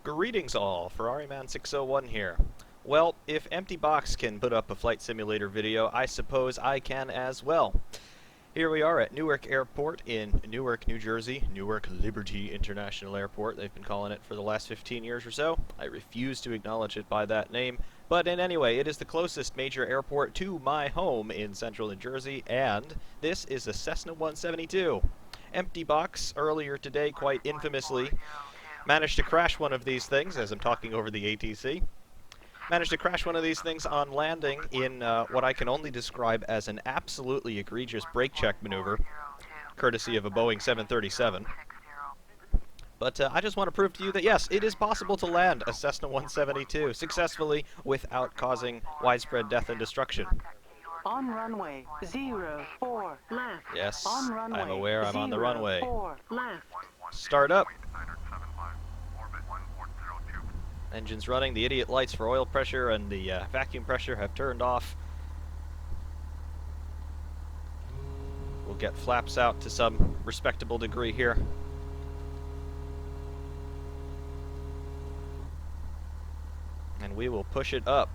Greetings all, Ferrariman601 here. Well, if Empty Box can put up a flight simulator video, I suppose I can as well. Here we are at Newark Airport in Newark, New Jersey. Newark Liberty International Airport, they've been calling it for the last 15 years or so. I refuse to acknowledge it by that name, but in any way, it is the closest major airport to my home in central New Jersey, and this is a Cessna 172. Empty Box, earlier today, quite infamously, managed to crash one of these things as I'm talking over the ATC. Managed to crash one of these things on landing in what I can only describe as an absolutely egregious brake check maneuver, courtesy of a Boeing 737. But I just want to prove to you that yes, it is possible to land a Cessna 172 successfully without causing widespread death and destruction. On runway 04 left. Yes, on runway I'm aware I'm on the runway. 04 left. Start up. Engine's running, the idiot lights for oil pressure and the vacuum pressure have turned off. We'll get flaps out to some respectable degree here. And we will push it up.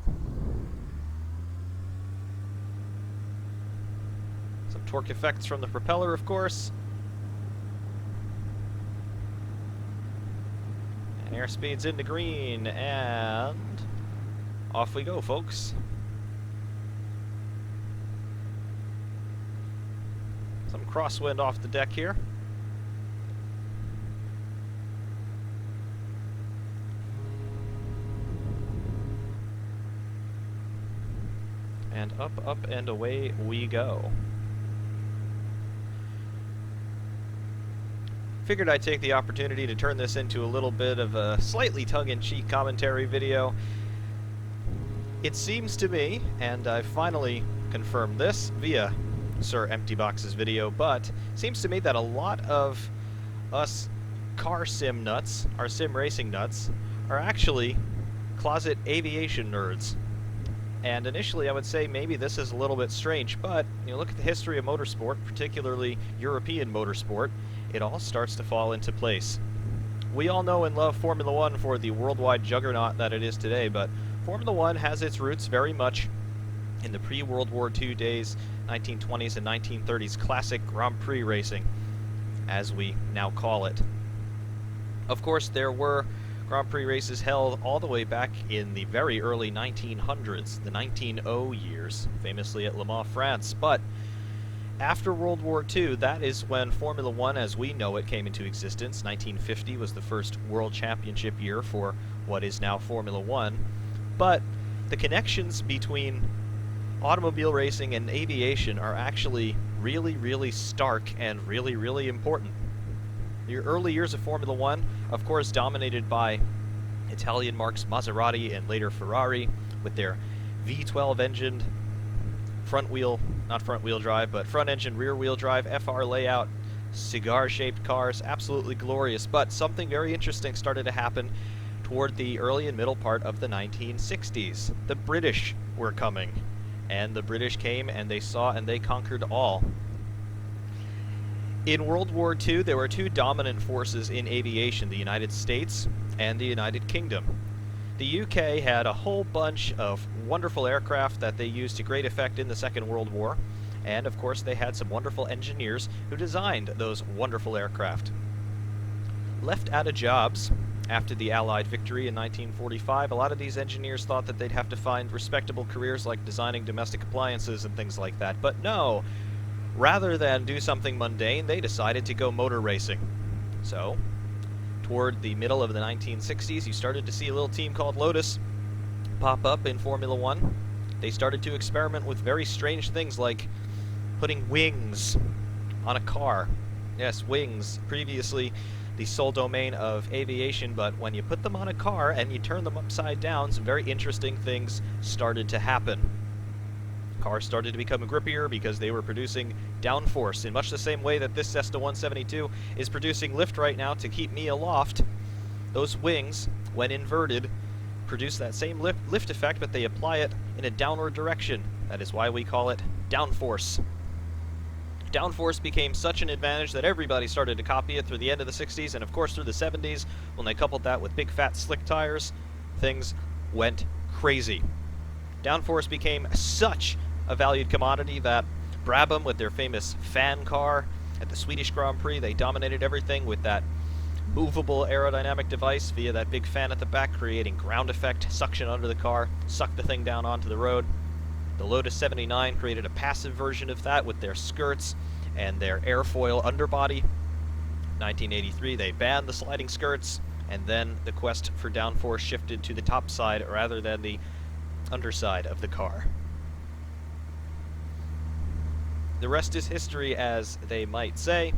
Some torque effects from the propeller, of course. Airspeed's into green, and off we go, folks. Some crosswind off the deck here. And up, and away we go. Figured I'd take the opportunity to turn this into a little bit of a slightly tongue-in-cheek commentary video. It seems to me, and I've finally confirmed this via Sir Empty Box's video, but seems to me that a lot of us car sim nuts, our sim racing nuts, are actually closet aviation nerds. And initially I would say maybe this is a little bit strange, but you look at the history of motorsport, particularly European motorsport, it all starts to fall into place. We all know and love Formula One for the worldwide juggernaut that it is today, but Formula One has its roots very much in the pre-World War II days, 1920s and 1930s classic Grand Prix racing, as we now call it. Of course, there were Grand Prix races held all the way back in the very early 1900s, the 1900 years, famously at Le Mans, France, but after World War II, that is when Formula One as we know it came into existence. 1950 was the first World Championship year for what is now Formula One. But the connections between automobile racing and aviation are actually really, really stark and really, really important. The early years of Formula One, of course, dominated by Italian marques Maserati and later Ferrari with their V12 engined front engine, rear wheel drive, FR layout, cigar-shaped cars, absolutely glorious. But something very interesting started to happen toward the early and middle part of the 1960s. The British were coming, and the British came and they saw and they conquered all. In World War II, there were two dominant forces in aviation, the United States and the United Kingdom. The UK had a whole bunch of wonderful aircraft that they used to great effect in the Second World War, and of course they had some wonderful engineers who designed those wonderful aircraft. Left out of jobs after the Allied victory in 1945, a lot of these engineers thought that they'd have to find respectable careers like designing domestic appliances and things like that, but no! Rather than do something mundane, they decided to go motor racing. So, toward the middle of the 1960s, you started to see a little team called Lotus pop up in Formula One. They started to experiment with very strange things like putting wings on a car. Yes, wings, previously the sole domain of aviation, but when you put them on a car and you turn them upside down, some very interesting things started to happen. Cars started to become grippier because they were producing downforce in much the same way that this Cessna 172 is producing lift right now to keep me aloft. Those wings, when inverted, produce that same lift effect, but they apply it in a downward direction. That is why we call it downforce. Downforce became such an advantage that everybody started to copy it through the end of the 60s, and of course through the 70s, when they coupled that with big fat slick tires, things went crazy. Downforce became such a valued commodity that Brabham, with their famous fan car at the Swedish Grand Prix, they dominated everything with that movable aerodynamic device via that big fan at the back, creating ground effect, suction under the car, sucked the thing down onto the road. The Lotus 79 created a passive version of that with their skirts and their airfoil underbody. 1983, they banned the sliding skirts, and then the quest for downforce shifted to the top side rather than the underside of the car. The rest is history, as they might say,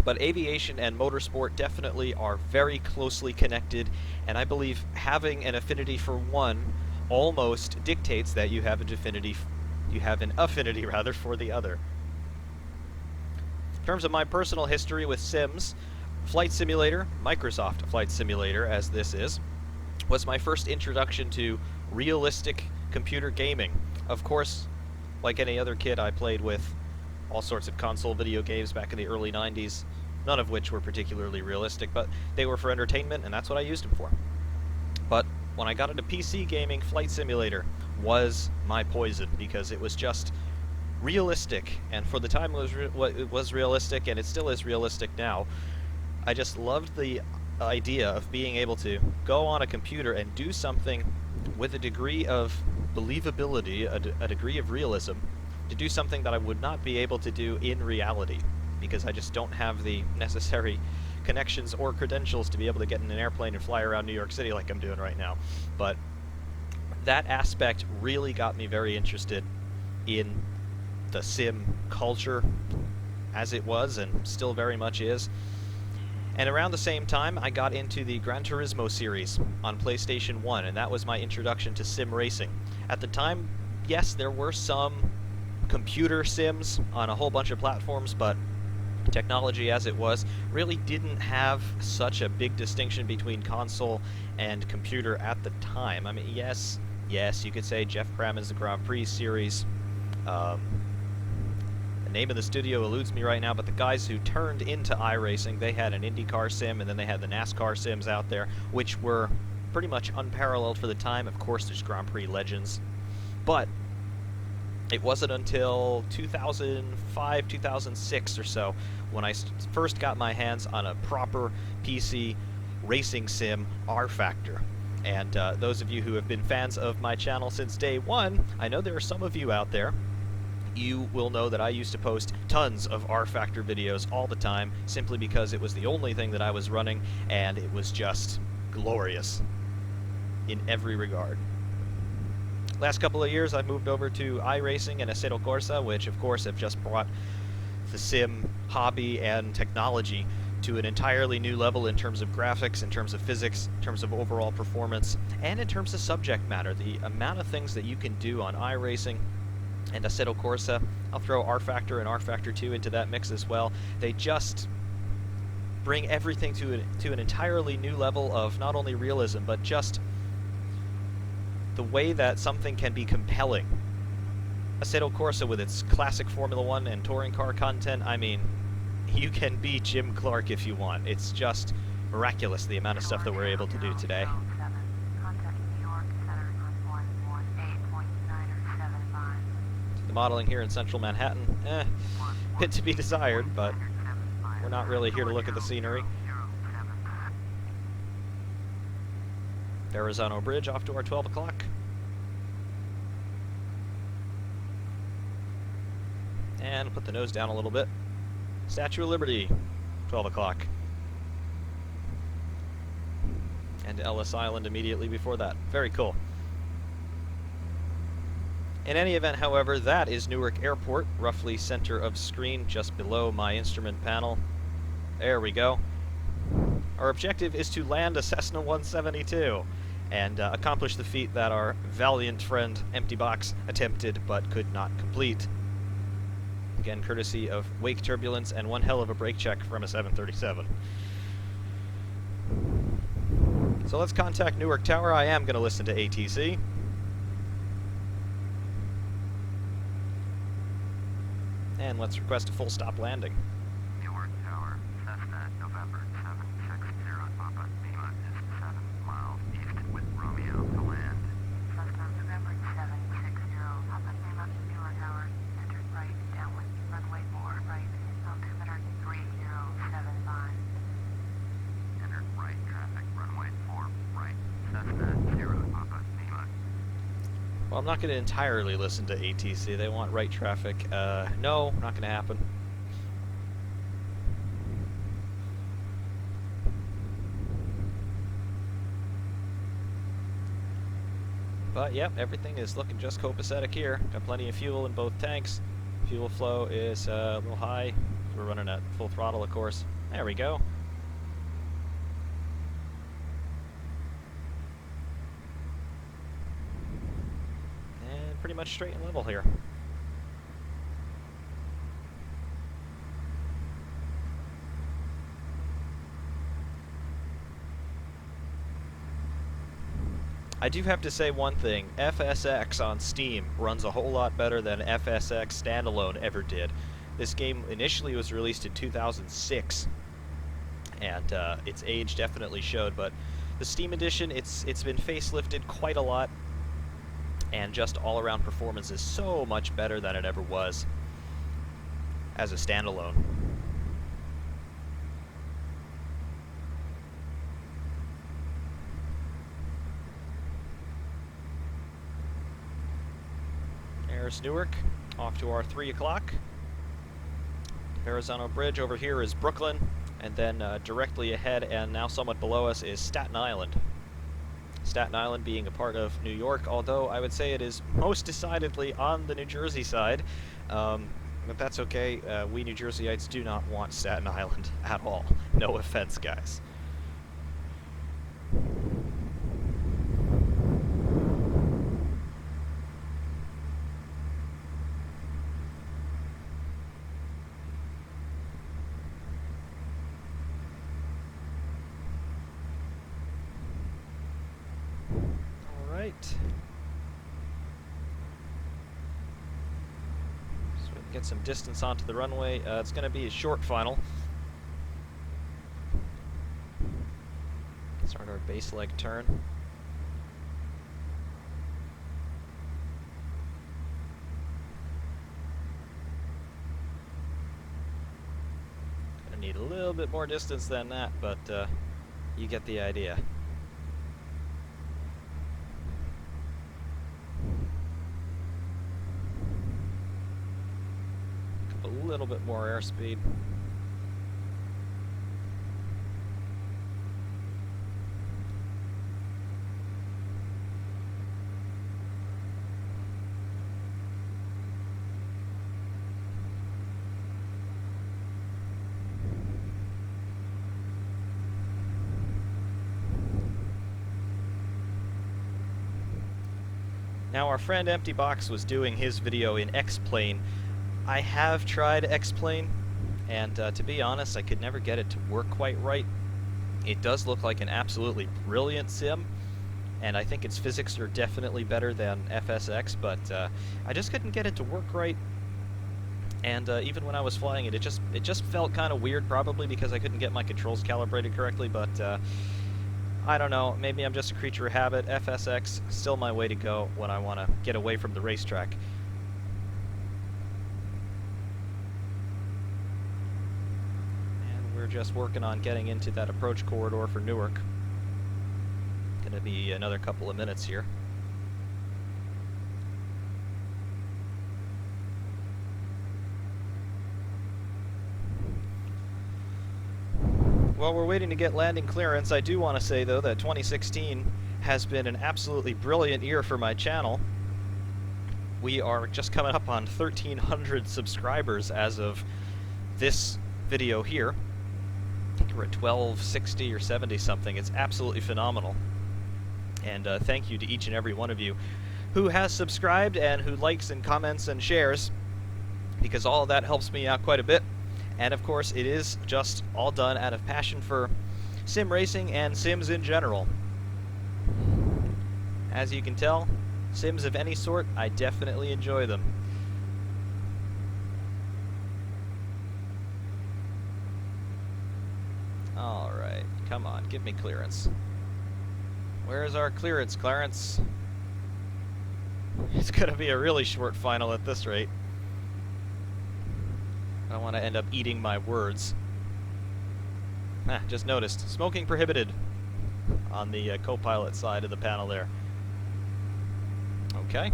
but aviation and motorsport definitely are very closely connected, and I believe having an affinity for one almost dictates that you have an affinity for the other. In terms of my personal history with sims, Flight Simulator, Microsoft Flight Simulator as this is, was my first introduction to realistic computer gaming. Of course, like any other kid, I played with all sorts of console video games back in the early 90s, none of which were particularly realistic, but they were for entertainment, and that's what I used them for. But when I got into PC gaming, Flight Simulator was my poison, because it was just realistic, and for the time it was realistic, and it still is realistic now. I just loved the idea of being able to go on a computer and do something with a degree of believability, a degree of realism, to do something that I would not be able to do in reality, because I just don't have the necessary connections or credentials to be able to get in an airplane and fly around New York City like I'm doing right now. But that aspect really got me very interested in the sim culture as it was and still very much is. And around the same time, I got into the Gran Turismo series on PlayStation 1, and that was my introduction to sim racing. At the time, yes, there were some computer sims on a whole bunch of platforms, but technology as it was really didn't have such a big distinction between console and computer at the time. I mean, yes, you could say Jeff Crammond's the Grand Prix series. The name of the studio eludes me right now, but the guys who turned into iRacing, they had an IndyCar sim, and then they had the NASCAR sims out there, which were pretty much unparalleled for the time. Of course, there's Grand Prix Legends, but it wasn't until 2005, 2006 or so when I first got my hands on a proper PC racing sim, R-Factor. And those of you who have been fans of my channel since day one, I know there are some of you out there, you will know that I used to post tons of R-Factor videos all the time, simply because it was the only thing that I was running, and it was just glorious in every regard. Last couple of years, I've moved over to iRacing and Assetto Corsa, which of course have just brought the sim hobby and technology to an entirely new level in terms of graphics, in terms of physics, in terms of overall performance, and in terms of subject matter. The amount of things that you can do on iRacing and Assetto Corsa, I'll throw R-Factor and R-Factor 2 into that mix as well. They just bring everything to an entirely new level of not only realism, but just the way that something can be compelling. Assetto Corsa, with its classic Formula 1 and touring car content, I mean, you can be Jim Clark if you want. It's just miraculous, the amount of stuff that we're able to do today. The modeling here in central Manhattan, bit to be desired, but we're not really here to look at the scenery. Verrazano Bridge off to our 12 o'clock. And put the nose down a little bit. Statue of Liberty, 12 o'clock. And Ellis Island immediately before that. Very cool. In any event, however, that is Newark Airport, roughly center of screen, just below my instrument panel. There we go. Our objective is to land a Cessna 172 and accomplish the feat that our valiant friend Empty Box attempted but could not complete. Again, courtesy of wake turbulence and one hell of a brake check from a 737. So let's contact Newark Tower. I am going to listen to ATC. and let's request a full stop landing. York Tower, Cessna, November 760 Papa, Lima is 7 miles east with Romeo to land. Cessna, November 760 Papa, Lima, York Tower, enter right, downwind, runway 4 right, altimeter 3075. Enter right traffic, runway 4 right, Cessna 0 Papa, Lima. Well, I'm not going to entirely listen to ATC. They want right traffic. No, not going to happen. But, yep, everything is looking just copacetic here. Got plenty of fuel in both tanks. Fuel flow is a little high. We're running at full throttle, of course. There we go. And pretty much straight and level here. I do have to say one thing, FSX on Steam runs a whole lot better than FSX standalone ever did. This game initially was released in 2006, and its age definitely showed, but the Steam edition, it's been facelifted quite a lot, and just all-around performance is so much better than it ever was as a standalone. There's Newark, off to our 3 o'clock. Verrazano Bridge over here is Brooklyn, and then directly ahead and now somewhat below us is Staten Island. Staten Island being a part of New York, although I would say it is most decidedly on the New Jersey side. But that's okay, we New Jerseyites do not want Staten Island at all. No offense, guys. So we can get some distance onto the runway. It's going to be a short final. Start our base leg turn. Gonna need a little bit more distance than that, but you get the idea. A little bit more airspeed. Now our friend Empty Box was doing his video in X-Plane. I have tried X-Plane, and to be honest, I could never get it to work quite right. It does look like an absolutely brilliant sim, and I think its physics are definitely better than FSX, but I just couldn't get it to work right. And even when I was flying it, it just felt kind of weird, probably because I couldn't get my controls calibrated correctly, but I don't know, maybe I'm just a creature of habit. FSX, still my way to go when I want to get away from the racetrack. We're just working on getting into that approach corridor for Newark. Gonna be another couple of minutes here. While we're waiting to get landing clearance, I do want to say though that 2016 has been an absolutely brilliant year for my channel. We are just coming up on 1,300 subscribers as of this video here. I think we're at 1260 or 70 something. It's absolutely phenomenal. And thank you to each and every one of you who has subscribed and who likes and comments and shares, because all of that helps me out quite a bit. And of course, it is just all done out of passion for sim racing and sims in general. As you can tell, sims of any sort, I definitely enjoy them. Come on, give me clearance. Where's our clearance, Clarence? It's gonna be a really short final at this rate. I don't want to end up eating my words. Just noticed. Smoking prohibited on the co-pilot side of the panel there. Okay.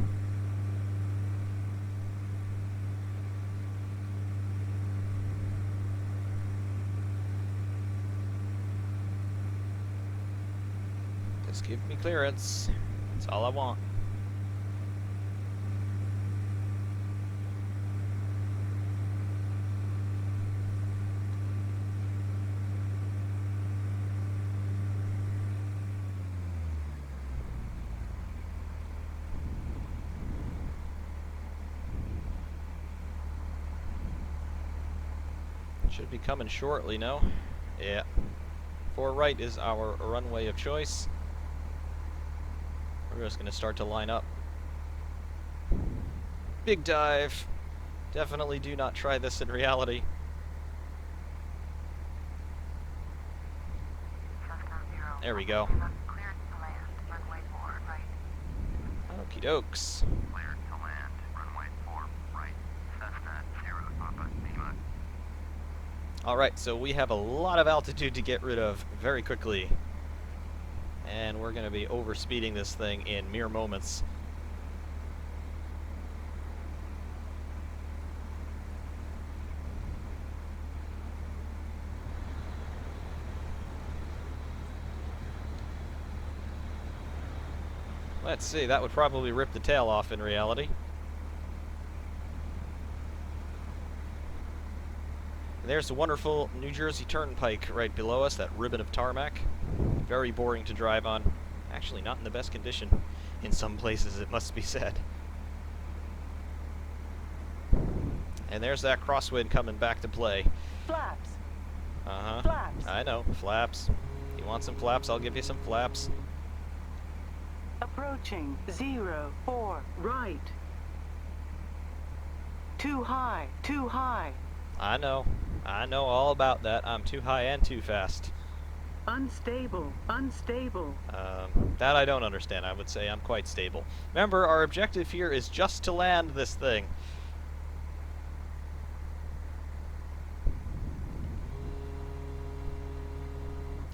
Just give me clearance. That's all I want. Should be coming shortly, no? Yeah. 4 right is our runway of choice. We're just going to start to line up. Big dive. Definitely do not try this in reality. There we go. Cleared to land, runway 4 right. Okie dokes. Cleared to land, runway 4 right. Cessna 0 Papa Lima. Alright, so we have a lot of altitude to get rid of very quickly. And we're going to be overspeeding this thing in mere moments. Let's see, that would probably rip the tail off in reality. And there's the wonderful New Jersey Turnpike right below us, that ribbon of tarmac. Very boring to drive on. Actually, not in the best condition in some places, it must be said. And there's that crosswind coming back to play. Flaps. Uh-huh. Flaps. I know, flaps. You want some flaps, I'll give you some flaps. Approaching 04 right. Too high, too high. I know all about that. I'm too high and too fast. Unstable, unstable. That I don't understand. I would say I'm quite stable. Remember, our objective here is just to land this thing.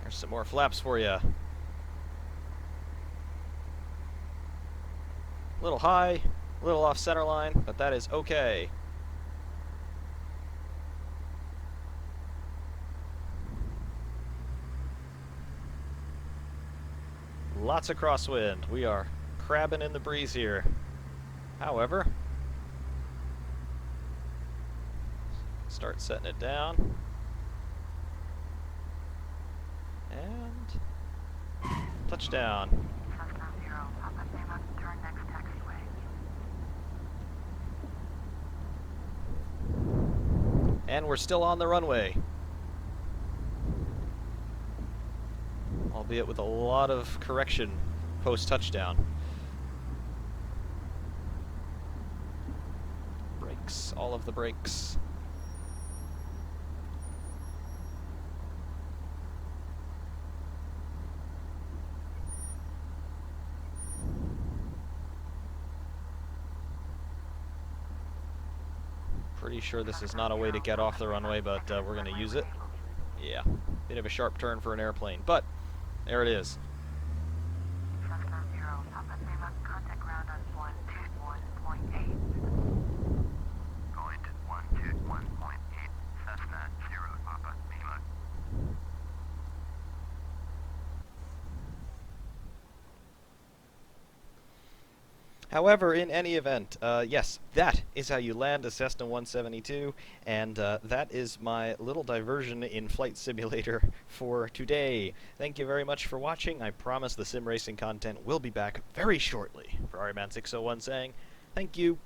There's some more flaps for you. A little high, a little off center line, but that is okay. Lots of crosswind. We are crabbing in the breeze here. However, start setting it down. And touchdown. Cessna 0 Papa Lima, turn next taxiway. And we're still on the runway. Albeit with a lot of correction post-touchdown. Brakes, all of the brakes. Pretty sure this is not a way to get off the runway, but we're going to use it. Yeah, bit of a sharp turn for an airplane, but there it is. Cessna 0 Papa Lima, contact ground on 121.8. Going to 121.8. Cessna 0 Papa Lima. However, in any event, yes, that is how you land a Cessna 172, and that is my little diversion in Flight Simulator for today. Thank you very much for watching. I promise the sim racing content will be back very shortly. For Ironman 601 saying, thank you.